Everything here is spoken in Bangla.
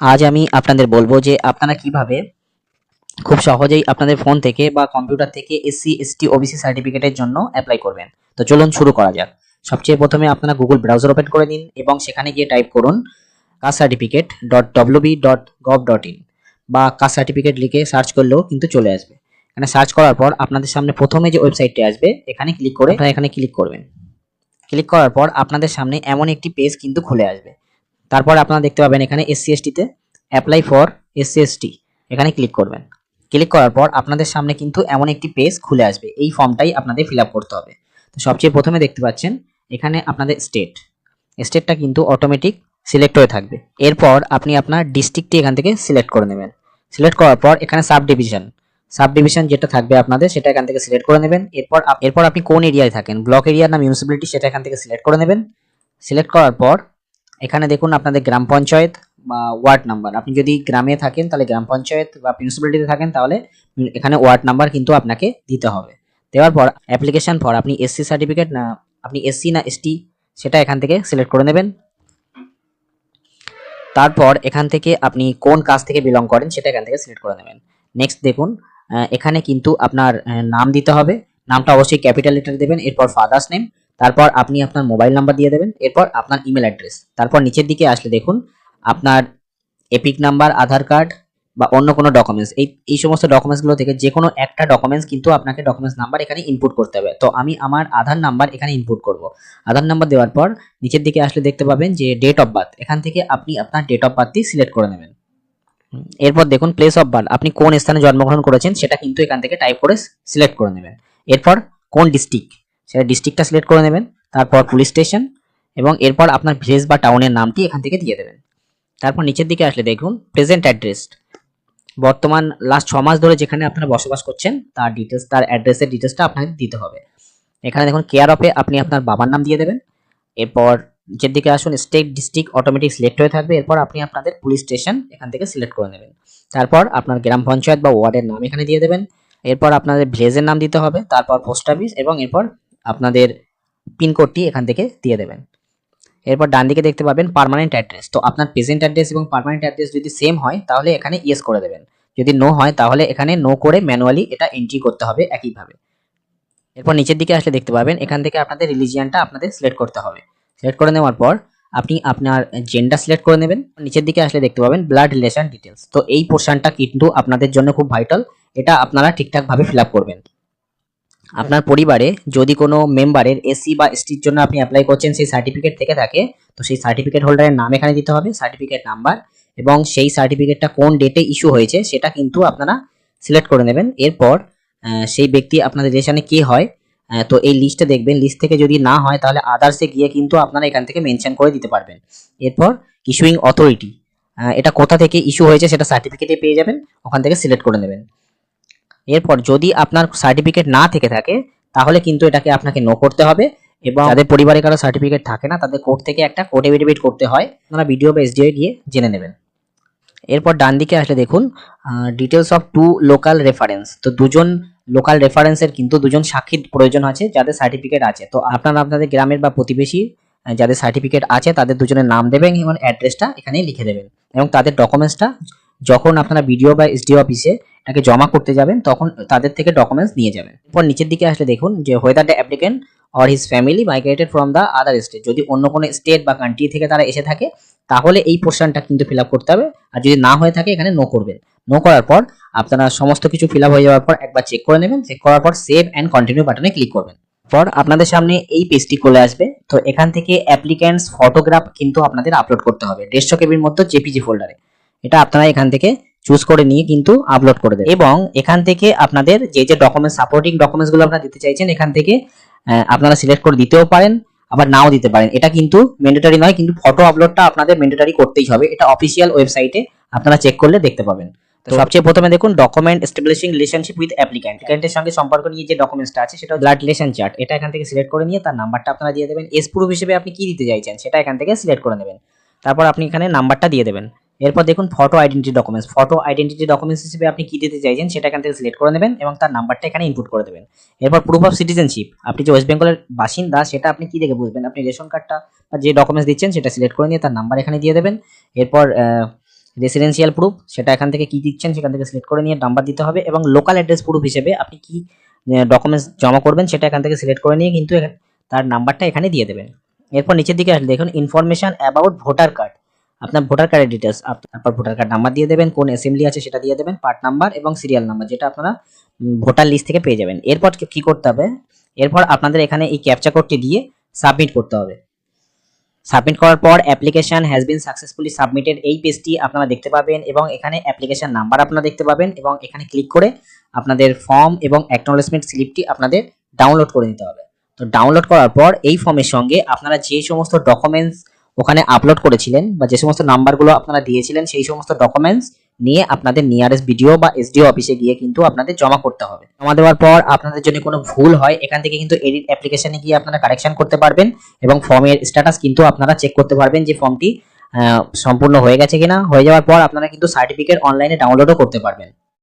আজ আমি আপনাদের বলবো যে আপনারা কিভাবে খুব সহজেই আপনাদের ফোন থেকে বা কম্পিউটার থেকে এসসি এসটি ওবিসি সার্টিফিকেটের জন্য অ্যাপ্লাই করবেন। তো চলুন শুরু করা যাক। সবচেয়ে প্রথমে আপনারা গুগল ব্রাউজার ওপেন করে নিন এবং সেখানে গিয়ে টাইপ করুন কাস্ট সার্টিফিকেট ডট wb.gov.in বা কাস্ট সার্টিফিকেট লিখে সার্চ করলেও কিন্তু চলে আসবে। এখানে সার্চ করার পর আপনাদের সামনে প্রথমে যে ওয়েবসাইটটি আসবে এখানে ক্লিক করে আপনারা এখানে ক্লিক করবেন। ক্লিক করার পর আপনাদের সামনে এমন একটি পেজ কিন্তু খুলে আসবে। তারপর আপনারা দেখতে পাবেন এখানে এসসি এসটি তে অ্যাপ্লাই ফর এসসি এসটি এখানে ক্লিক করবেন। ক্লিক করার পর আপনাদের সামনে কিন্তু এমন একটি পেজ খুলে আসবে। এই ফর্মটাই আপনাদের ফিল আপ করতে হবে। তো সবচেয়ে প্রথমে দেখতে পাচ্ছেন এখানে আপনাদের স্টেটটা কিন্তু অটোমেটিক সিলেক্ট হয়ে থাকবে। এরপর আপনি আপনার ডিস্ট্রিক্টটি এখান থেকে সিলেক্ট করে নেবেন। সিলেক্ট করার পর এখানে সাব ডিভিশন যেটা থাকবে আপনাদের সেটা এখান থেকে সিলেক্ট করে নেবেন। এরপর আপনি কোন এরিয়ায় থাকেন, ব্লক এরিয়া না মিউনিসিপ্যালিটি, সেটা এখান থেকে সিলেক্ট করে নেবেন। সিলেক্ট করার পর এখানে দেখুন আপনাদের গ্রাম পঞ্চায়েত বা ওয়ার্ড নাম্বার, আপনি যদি গ্রামে থাকেন তাহলে গ্রাম পঞ্চায়েত বা মিউনিসিপ্যালিটিতে থাকেন তাহলে এখানে ওয়ার্ড নাম্বার কিন্তু আপনাকে দিতে হবে। দেওয়ার পর অ্যাপ্লিকেশন ফর আপনি এসসি সার্টিফিকেট না আপনি এসসি না এসটি সেটা এখান থেকে সিলেক্ট করে নেবেন। তারপর এখান থেকে আপনি কোন কাজ থেকে বিলং করেন সেটা এখান থেকে সিলেক্ট করে নেবেন। নেক্সট দেখুন এখানে কিন্তু আপনার নাম দিতে হবে। নামটা অবশ্যই ক্যাপিটাল লেটার দেবেন। এরপর ফাদার্স নেম, তারপর আপনি আপনার মোবাইল নাম্বার দিয়ে দেবেন। এরপর আপনার ইমেল অ্যাড্রেস। তারপর নিচের দিকে আসলে দেখুন আপনার এপিক নাম্বার, আধার কার্ড বা অন্য কোনো ডকুমেন্টস, এই সমস্ত ডকুমেন্টসগুলো থেকে যে কোনো একটা ডকুমেন্টস কিন্তু আপনাকে ডকুমেন্টস নাম্বার এখানে ইনপুট করতে হবে। তো আমি আমার আধার নাম্বার এখানে ইনপুট করব। আধার নাম্বার দেওয়ার পর নিচের দিকে আসলে দেখতে পাবেন যে ডেট অফ বার্থ, এখান থেকে আপনি আপনার ডেট অফ বার্থটি সিলেক্ট করে নেবেন। এরপর দেখুন প্লেস অফ বার্থ, আপনি কোন স্থানে জন্মগ্রহণ করেছেন সেটা কিন্তু এখান থেকে টাইপ করে সিলেক্ট করে নেবেন। এরপর কোন ডিস্ট্রিক্ট, সেটা ডিস্ট্রিক্টটা সিলেক্ট করে নেবেন। তারপর পুলিশ স্টেশন এবং এরপর আপনার ভিলেজ বা টাউনের নামটি এখান থেকে দিয়ে দেবেন। তারপর নিচের দিকে আসলে দেখুন প্রেজেন্ট অ্যাড্রেস, বর্তমান লাস্ট 6 মাস ধরে যেখানে আপনারা বসবাস করছেন তার ডিটেলস, তার অ্যাড্রেসের ডিটেলসটা আপনাকে দিতে হবে। এখানে দেখুন কেয়ার অফে আপনি আপনার বাবার নাম দিয়ে দেবেন। এরপর নিচের দিকে আসুন স্টেট ডিস্ট্রিক্ট অটোমেটিক সিলেক্ট হয়ে থাকবে। এরপর আপনি আপনাদের পুলিশ স্টেশন এখান থেকে সিলেক্ট করে নেবেন। তারপর আপনার গ্রাম পঞ্চায়েত বা ওয়ার্ডের নাম এখানে দিয়ে দেবেন। এরপর আপনাদের ভিলেজের নাম দিতে হবে, তারপর পোস্ট অফিস এবং এরপর আপনাদের পিনকোডটি এখান থেকে দিয়ে দেবেন। এরপর ডান দিকে দেখতে পাবেন পার্মানেন্ট অ্যাড্রেস। তো আপনার প্রেজেন্ট অ্যাড্রেস এবং পার্মানেন্ট অ্যাড্রেস যদি সেম হয় তাহলে এখানে ইয়েস করে দেবেন। যদি নো হয় তাহলে এখানে নো করে ম্যানুয়ালি এটা এন্ট্রি করতে হবে একইভাবে। এরপর নিচের দিকে আসলে দেখতে পাবেন এখান থেকে আপনাদের রিলিজিয়ানটা আপনাদের সিলেক্ট করতে হবে। সিলেক্ট করে নেওয়ার পর আপনি আপনার জেন্ডার সিলেক্ট করে নেবেন। নিচের দিকে আসলে দেখতে পাবেন ব্লাড রিলেশন ডিটেলস। তো এই পোর্শনটা কিন্তু আপনাদের জন্য খুব ভাইটাল, এটা আপনারা ঠিকঠাকভাবে ফিল আপ করবেন। আপনার পরিবারে যদি কোনো মেম্বারের এসসি বা এসটির জন্য আপনি অ্যাপ্লাই করছেন সেই সার্টিফিকেট থেকে থাকে, তো সেই সার্টিফিকেট হোল্ডারের নাম এখানে দিতে হবে, সার্টিফিকেট নাম্বার এবং সেই সার্টিফিকেটটা কোন ডেটে ইস্যু হয়েছে সেটা কিন্তু আপনারা সিলেক্ট করে নেবেন। এরপর সেই ব্যক্তি আপনাদের রিলেশনে কে হয়, তো এই লিস্টে দেখবেন, লিস্ট থেকে যদি না হয় তাহলে আদার্সে গিয়ে কিন্তু আপনারা এখান থেকে মেনশন করে দিতে পারবেন। এরপর ইস্যুইং অথরিটি, এটা কোথা থেকে ইস্যু হয়েছে সেটা সার্টিফিকেটে পেয়ে যাবেন, ওখান থেকে সিলেক্ট করে নেবেন। এরপর যদি আপনার সার্টিফিকেট না থেকে থাকে তাহলে কিন্তু এটাকে আপনাকে নো করতে হবে এবং যাদের পরিবারে কারো সার্টিফিকেট থাকে না তাদের কোর্ট থেকে একটা কোর্ট এফিডেভিট করতে হয়, আপনারা বিডিও বা এসডিও গিয়ে জেনে নেবেন। এরপর ডান দিকে আসলে দেখুন details of two local reference. তো দুজন লোকাল রেফারেন্সের কিন্তু দুজন সাক্ষীর প্রয়োজন আছে যাদের সার্টিফিকেট আছে। তো আপনারা আপনাদের গ্রামের বা প্রতিবেশী যাদের সার্টিফিকেট আছে তাদের দুজনের নাম দেবেন এবং অ্যাড্রেসটা এখানে লিখে দেবেন এবং তাদের ডকুমেন্টসটা যখন আপনারা বিডিও বা এসডিও অফিসে এটাকে জমা করতে যাবেন তখন তাদের থেকে ডকুমেন্টস নিয়ে যাবেন। এরপর নিচের দিকে আসলে দেখুন যে whether the applicant or his family migrated from the other state, যদি অন্য কোনো স্টেট বা কান্ট্রি থেকে তারা এসে থাকে তাহলে এই পোর্শনটা কিন্তু ফিল আপ করতে হবে। আর যদি না হয়ে থাকে এখানে নো করবেন। নো করার পর আপনারা সমস্ত কিছু ফিল আপ হয়ে যাওয়ার পর একবার চেক করে নেবেন। চেক করার পর সেভ অ্যান্ড কন্টিনিউ বাটনে ক্লিক করবেন। পর আপনাদের সামনে এই পেজটি চলে আসবে। তো এখান থেকে অ্যাপ্লিক্যান্টস ফটোগ্রাফ কিন্তু আপনাদের আপলোড করতে হবে 150 কেবির মধ্যে জেপিজি ফোল্ডারে। এটা আপনারা এখান থেকে চুজ করে নিয়ে কিন্তু আপলোড করে দেবেন এবং এখান থেকে আপনাদের যে যে ডকুমেন্ট সাপোর্টিং ডকুমেন্টস গুলো আপনারা দিতে চাইছেন এখান থেকে আপনারা সিলেক্ট করে দিতেও পারেন আবার নাও দিতে পারেন। এটা কিন্তু ম্যান্ডেটরি নয়, কিন্তু ফটো আপলোডটা আপনাদের ম্যান্ডেটরি করতেই হবে। এটা অফিসিয়াল ওয়েবসাইটে আপনারা চেক করলে দেখতে পাবেন। তো সবচেয়ে প্রথমে দেখুন ডকুমেন্ট এস্টাবলিশিং রিলেশনশিপ উইথ অ্যাপ্লিক্যান্টের সঙ্গে সম্পর্ক নিয়ে যে ডকুমেন্টসটা আছে সেটা ব্লাড রিলেশন চার্ট, এটা এখান থেকে সিলেক্ট করে নিয়ে তার নাম্বারটা আপনারা দিয়ে দেবেন। এস প্রুফ হিসেবে আপনি কি দিতে চাইছেন সেটা এখান থেকে সিলেক্ট করে নেবেন। তারপর আপনি এখানে নাম্বারটা দিয়ে দেবেন। এরপর দেখুন ফটো আইডেন্টিটি ডকুমেন্টস হিসেবে আপনি কি দিতে চাইছেন সেটা এখান থেকে সিলেক্ট করে নেবেন এবং তার নাম্বারটা এখানে ইনপুট করে দেবেন। এরপর প্রুফ অফ সিটিজেনশিপ, আপনি যে ওয়েস্ট বেঙ্গলের বাসিন্দা সেটা আপনি কি দেখে বুঝবেন, আপনি রেশন কার্ডটা বা যে ডকুমেন্টস দিচ্ছেন সেটা সিলেক্ট করে নিয়ে তার নাম্বার এখানে দিয়ে দেবেন। এরপর রেসিডেন্সিয়াল প্রুফ, সেটা এখান থেকে কি দিচ্ছেন সেখান থেকে সিলেক্ট করে নিয়ে নাম্বার দিতে হবে, এবং লোকাল অ্যাড্রেস প্রুফ হিসেবে আপনি কি ডকুমেন্টস জমা করবেন সেটা এখান থেকে সিলেক্ট করে নিয়ে কিন্তু তার নাম্বারটা এখানে দিয়ে দেবেন। এরপর নিচের দিকে আসলে দেখুন ইনফরমেশন অ্যাবাউট ভোটার কার্ড, আপনার ভোটার কার্ডের ডিটেলস, তারপর ভোটার কার্ড নাম্বার দিয়ে দেবেন, কোন অ্যাসেম্বলি আছে সেটা দিয়ে দেবেন, পার্ট নাম্বার এবং সিরিয়াল নাম্বার যেটা আপনারা ভোটার লিস্ট থেকে পেয়ে যাবেন। এরপর কি করতে হবে, এরপর আপনাদের এখানে এই ক্যাপচা কোডটি দিয়ে সাবমিট করতে হবে। সাবমিট করার পর application has been successfully submitted এই পেজটি আপনারা দেখতে পাবেন, এবং এখানে অ্যাপ্লিকেশন নাম্বার আপনারা দেখতে পাবেন, এবং এখানে ক্লিক করে আপনাদের ফর্ম এবং অ্যাকনলেজমেন্ট স্লিপটি আপনাদের ডাউনলোড করে নিতে হবে। তো ডাউনলোড করার পর এই ফর্মের সঙ্গে আপনারা যে সমস্ত ডকুমেন্টস ওখানে আপলোড করেছিলেন বা যে সমস্ত নাম্বারগুলো আপনারা দিয়েছিলেন সেই সমস্ত ডকুমেন্টস নিয়ে আপনাদের নিয়ারেস্ট বিডিও বা এসডিও অফিসে গিয়ে কিন্তু আপনাদের জমা করতে হবে। জমা দেওয়ার পর আপনাদের যদি কোনো ভুল হয় এখান থেকে কিন্তু এডিট অ্যাপ্লিকেশনে গিয়ে আপনারা কারেকশন করতে পারবেন, এবং ফর্মের স্ট্যাটাস কিন্তু আপনারা চেক করতে পারবেন যে ফর্মটি সম্পূর্ণ হয়ে গেছে কিনা। হয়ে যাওয়ার পর আপনারা কিন্তু সার্টিফিকেট অনলাইনে ডাউনলোডও করতে পারবেন।